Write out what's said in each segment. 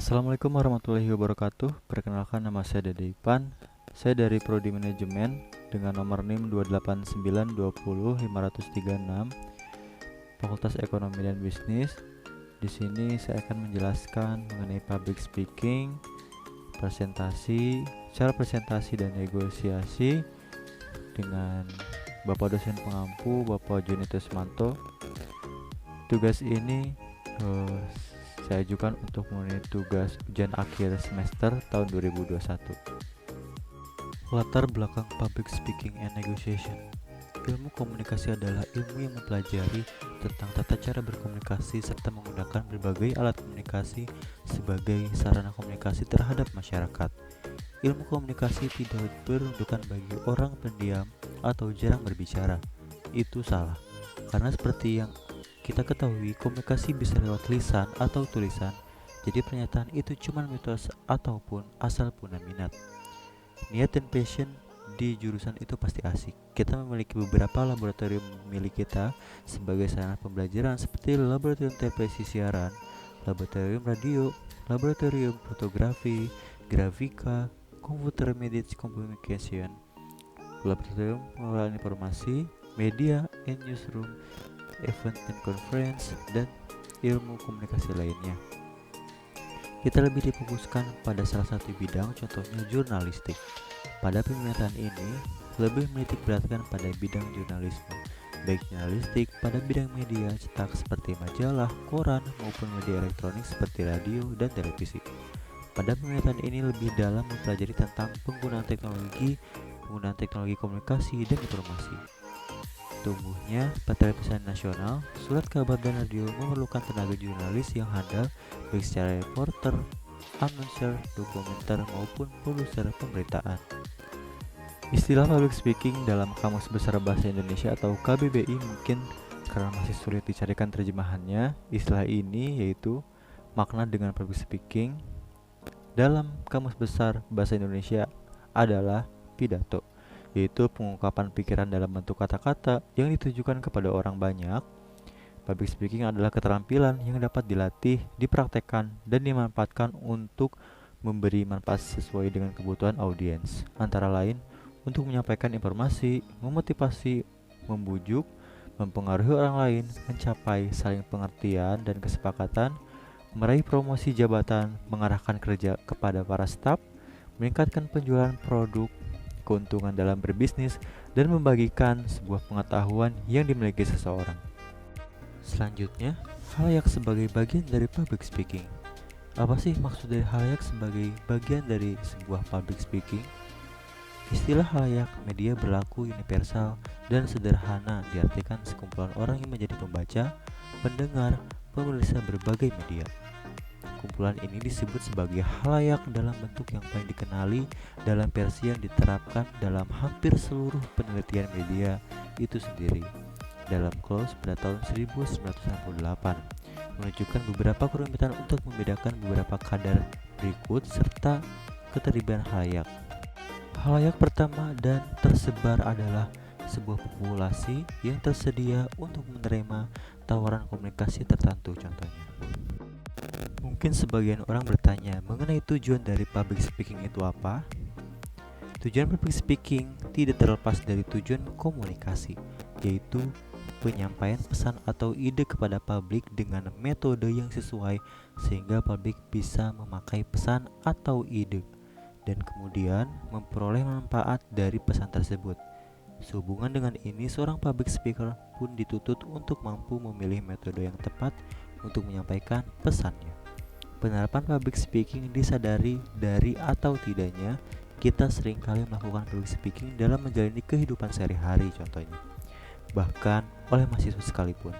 Assalamualaikum warahmatullahi wabarakatuh. Perkenalkan, nama saya Dede Ipan. Saya dari Prodi Manajemen dengan nomor NIM 289200536 Fakultas Ekonomi dan Bisnis. Di sini saya akan menjelaskan mengenai public speaking, presentasi, cara presentasi dan negosiasi dengan Bapak dosen pengampu, Bapak Joni Tusmanto. Tugas ini saya ajukan untuk memenuhi tugas ujian akhir semester tahun 2021. Latar belakang public speaking and negotiation. Ilmu komunikasi adalah ilmu yang mempelajari tentang tata cara berkomunikasi serta menggunakan berbagai alat komunikasi sebagai sarana komunikasi terhadap masyarakat. Ilmu komunikasi tidak peruntukan bagi orang pendiam atau jarang berbicara. Itu salah, karena seperti yang kita ketahui, komunikasi bisa lewat lisan atau tulisan. Jadi pernyataan itu cuma mitos ataupun asal punya minat. Niat dan passion di jurusan itu pasti asik. Kita memiliki beberapa laboratorium milik kita sebagai sarana pembelajaran seperti laboratorium televisi siaran, laboratorium radio, laboratorium fotografi, grafika, computer mediation communication, laboratorium pengelolaan informasi, media and newsroom, event and conference, dan ilmu komunikasi lainnya. Kita lebih difokuskan pada salah satu bidang, contohnya jurnalistik. Pada peminatan ini, lebih menitik beratkan pada bidang jurnalisme, baik jurnalistik pada bidang media cetak seperti majalah, koran, maupun media elektronik seperti radio dan televisi. Pada peminatan ini lebih dalam mempelajari tentang penggunaan teknologi komunikasi dan informasi. Tumbuhnya petelevisian nasional, surat kabar dan radio memerlukan tenaga jurnalis yang handal baik secara reporter, announcer, dokumenter maupun produser pemberitaan. Istilah public speaking dalam Kamus Besar Bahasa Indonesia atau KBBI mungkin karena masih sulit dicarikan terjemahannya. Istilah ini yaitu makna dengan public speaking dalam Kamus Besar Bahasa Indonesia adalah pidato, yaitu pengungkapan pikiran dalam bentuk kata-kata yang ditujukan kepada orang banyak. Public speaking adalah keterampilan yang dapat dilatih, dipraktekkan, dan dimanfaatkan untuk memberi manfaat sesuai dengan kebutuhan audiens. Antara lain, untuk menyampaikan informasi, memotivasi, membujuk, mempengaruhi orang lain, mencapai saling pengertian dan kesepakatan, meraih promosi jabatan, mengarahkan kerja kepada para staf, meningkatkan penjualan produk, keuntungan dalam berbisnis, dan membagikan sebuah pengetahuan yang dimiliki seseorang. Selanjutnya, halayak sebagai bagian dari public speaking. Apa sih maksud dari halayak sebagai bagian dari sebuah public speaking? Istilah halayak media berlaku universal dan sederhana, diartikan sekumpulan orang yang menjadi pembaca, pendengar, pemirsa berbagai media. Kumpulan ini disebut sebagai halayak dalam bentuk yang paling dikenali dalam versi yang diterapkan dalam hampir seluruh penelitian media itu sendiri. Dalam Close pada tahun 1968 menunjukkan beberapa kerumitan untuk membedakan beberapa kadar berikut serta keterlibatan halayak. Halayak pertama dan tersebar adalah sebuah populasi yang tersedia untuk menerima tawaran komunikasi tertentu. Contohnya, mungkin sebagian orang bertanya mengenai tujuan dari public speaking itu apa? Tujuan public speaking tidak terlepas dari tujuan komunikasi, yaitu penyampaian pesan atau ide kepada publik dengan metode yang sesuai sehingga publik bisa memakai pesan atau ide dan kemudian memperoleh manfaat dari pesan tersebut. Sehubungan dengan ini, seorang public speaker pun dituntut untuk mampu memilih metode yang tepat untuk menyampaikan pesannya. Penerapan public speaking disadari dari atau tidaknya kita seringkali melakukan public speaking dalam menjalani kehidupan sehari-hari, contohnya bahkan oleh mahasiswa sekalipun.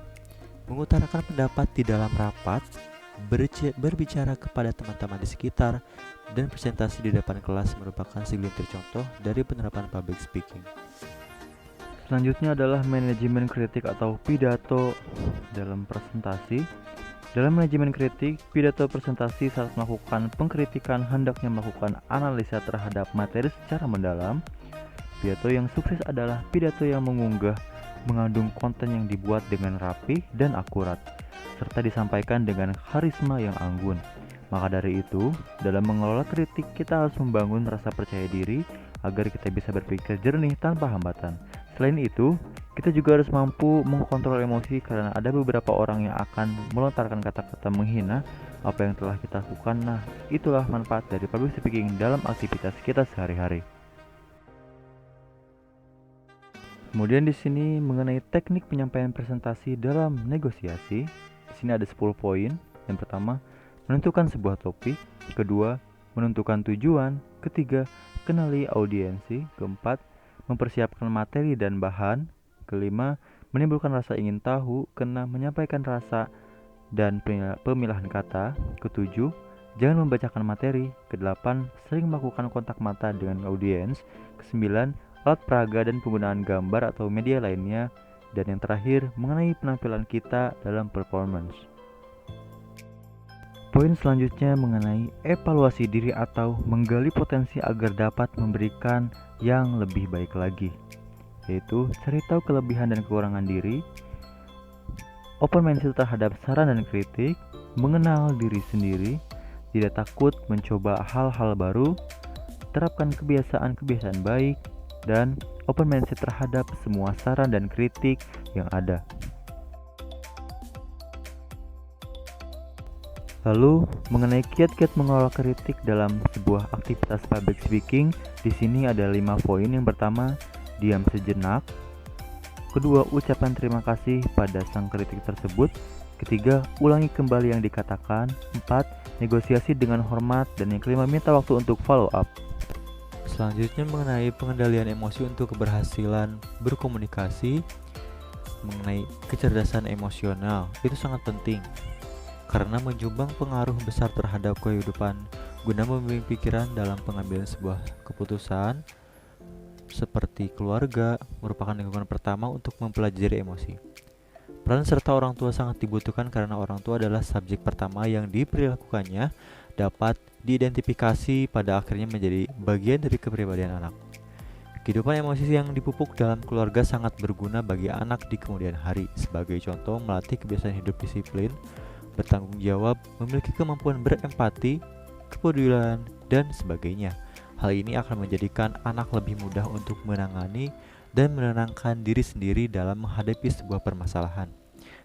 Mengutarakan pendapat di dalam rapat, berbicara kepada teman-teman di sekitar, dan presentasi di depan kelas merupakan segelintir contoh dari penerapan public speaking. Selanjutnya adalah manajemen kritik atau pidato dalam presentasi. Dalam manajemen kritik, pidato presentasi saat melakukan pengkritikan hendaknya melakukan analisa terhadap materi secara mendalam. Pidato yang sukses adalah pidato yang mengandung konten yang dibuat dengan rapi dan akurat, serta disampaikan dengan karisma yang anggun. Maka dari itu, dalam mengelola kritik kita harus membangun rasa percaya diri agar kita bisa berpikir jernih tanpa hambatan. Selain itu, kita juga harus mampu mengkontrol emosi karena ada beberapa orang yang akan melontarkan kata-kata menghina apa yang telah kita lakukan. Nah, itulah manfaat dari public speaking dalam aktivitas kita sehari-hari. Kemudian di sini mengenai teknik penyampaian presentasi dalam negosiasi. Di sini ada 10 poin. Yang pertama, menentukan sebuah topik. Kedua, menentukan tujuan. Ketiga, kenali audiensi. Keempat, mempersiapkan materi dan bahan. Kelima, menimbulkan rasa ingin tahu. Keenam, menyampaikan rasa dan pemilihan kata. Ketujuh, jangan membacakan materi. Kedelapan, sering melakukan kontak mata dengan audiens. Kesembilan, alat peraga dan penggunaan gambar atau media lainnya. Dan yang terakhir, mengenai penampilan kita dalam performance. Poin selanjutnya mengenai evaluasi diri atau menggali potensi agar dapat memberikan yang lebih baik lagi, yaitu cari tahu kelebihan dan kekurangan diri, open mindset terhadap saran dan kritik, mengenal diri sendiri, tidak takut mencoba hal-hal baru, terapkan kebiasaan-kebiasaan baik, dan open mindset terhadap semua saran dan kritik yang ada. Lalu, mengenai kiat-kiat mengelola kritik dalam sebuah aktivitas public speaking, di sini ada 5 poin. Yang pertama, diam sejenak. Kedua, ucapan terima kasih pada sang kritik tersebut. Ketiga, ulangi kembali yang dikatakan. 4, negosiasi dengan hormat. Dan yang kelima, minta waktu untuk follow up. Selanjutnya mengenai pengendalian emosi untuk keberhasilan berkomunikasi. Mengenai kecerdasan emosional, itu sangat penting karena menyumbang pengaruh besar terhadap kehidupan guna membimbing pikiran dalam pengambilan sebuah keputusan. Seperti keluarga merupakan lingkungan pertama untuk mempelajari emosi. Peran serta orang tua sangat dibutuhkan karena orang tua adalah subjek pertama yang diperlakukannya dapat diidentifikasi pada akhirnya menjadi bagian dari kepribadian anak. Kehidupan emosi yang dipupuk dalam keluarga sangat berguna bagi anak di kemudian hari. Sebagai contoh, melatih kebiasaan hidup disiplin, bertanggung jawab, memiliki kemampuan berempati, kepedulian, dan sebagainya. Hal ini akan menjadikan anak lebih mudah untuk menangani dan menenangkan diri sendiri dalam menghadapi sebuah permasalahan,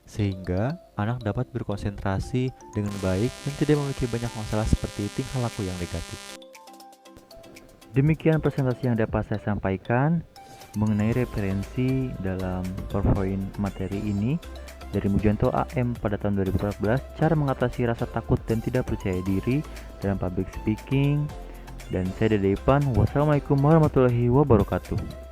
sehingga anak dapat berkonsentrasi dengan baik dan tidak memiliki banyak masalah seperti tingkah laku yang negatif. Demikian presentasi yang dapat saya sampaikan mengenai referensi dalam PowerPoint materi ini dari Mujanto AM pada tahun 2014, cara mengatasi rasa takut dan tidak percaya diri dalam public speaking. Dan saya Dede Ipan. Wassalamualaikum warahmatullahi wabarakatuh.